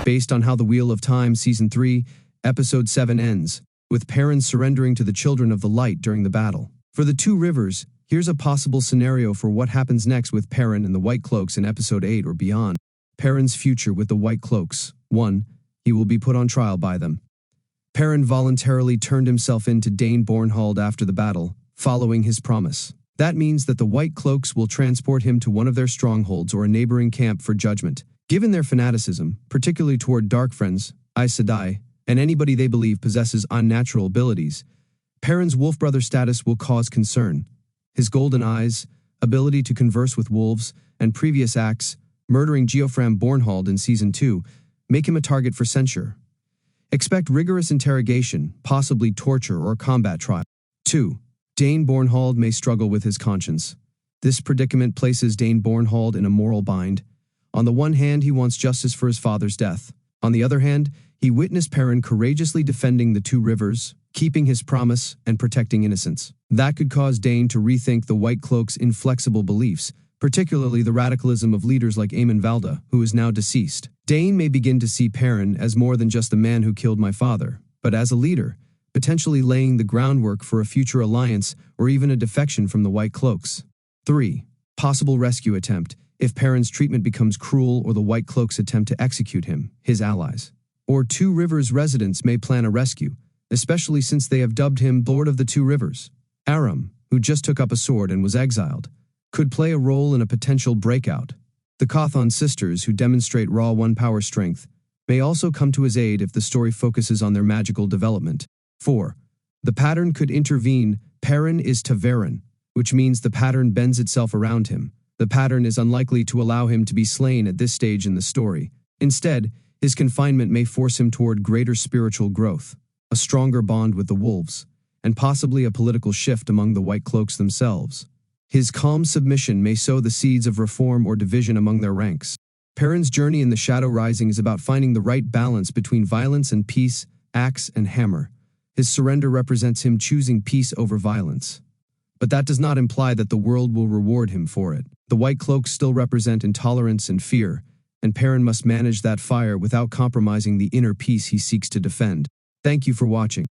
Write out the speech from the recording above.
based on how the Wheel of Time Season 3, Episode 7 ends, with Perrin surrendering to the Children of the Light during the battle. For the Two Rivers, here's a possible scenario for what happens next with Perrin and the White Cloaks in Episode 8 or beyond. Perrin's future with the White Cloaks. 1. He will be put on trial by them. Perrin voluntarily turned himself in to Dain Bornhald after the battle, following his promise. That means that the White Cloaks will transport him to one of their strongholds or a neighboring camp for judgment. Given their fanaticism, particularly toward dark friends, Aes Sedai, and anybody they believe possesses unnatural abilities, Perrin's wolfbrother status will cause concern. His golden eyes, ability to converse with wolves, and previous acts, murdering Geofram Bornhald in Season 2, make him a target for censure. Expect rigorous interrogation, possibly torture or combat trial. 2. Dain Bornhald may struggle with his conscience. This predicament places Dain Bornhald in a moral bind. On the one hand, he wants justice for his father's death. On the other hand, he witnessed Perrin courageously defending the Two Rivers, keeping his promise and protecting innocence. That could cause Dain to rethink the White Cloaks' inflexible beliefs, particularly the radicalism of leaders like Aemon Valda, who is now deceased. Dain may begin to see Perrin as more than just the man who killed my father, but as a leader, potentially laying the groundwork for a future alliance or even a defection from the White Cloaks. 3. Possible rescue attempt, if Perrin's treatment becomes cruel or the White Cloaks attempt to execute him, his allies. Or Two Rivers residents may plan a rescue, especially since they have dubbed him Lord of the Two Rivers. Aram, who just took up a sword and was exiled, could play a role in a potential breakout. The Cawthon sisters, who demonstrate raw one-power strength, may also come to his aid if the story focuses on their magical development. 4. The pattern could intervene. Perrin is Ta'veren, which means the pattern bends itself around him. The pattern is unlikely to allow him to be slain at this stage in the story. Instead, his confinement may force him toward greater spiritual growth, a stronger bond with the wolves, and possibly a political shift among the White Cloaks themselves. His calm submission may sow the seeds of reform or division among their ranks. Perrin's journey in the Shadow Rising is about finding the right balance between violence and peace, axe and hammer. His surrender represents him choosing peace over violence. But that does not imply that the world will reward him for it. The White Cloaks still represent intolerance and fear, and Perrin must manage that fire without compromising the inner peace he seeks to defend. Thank you for watching.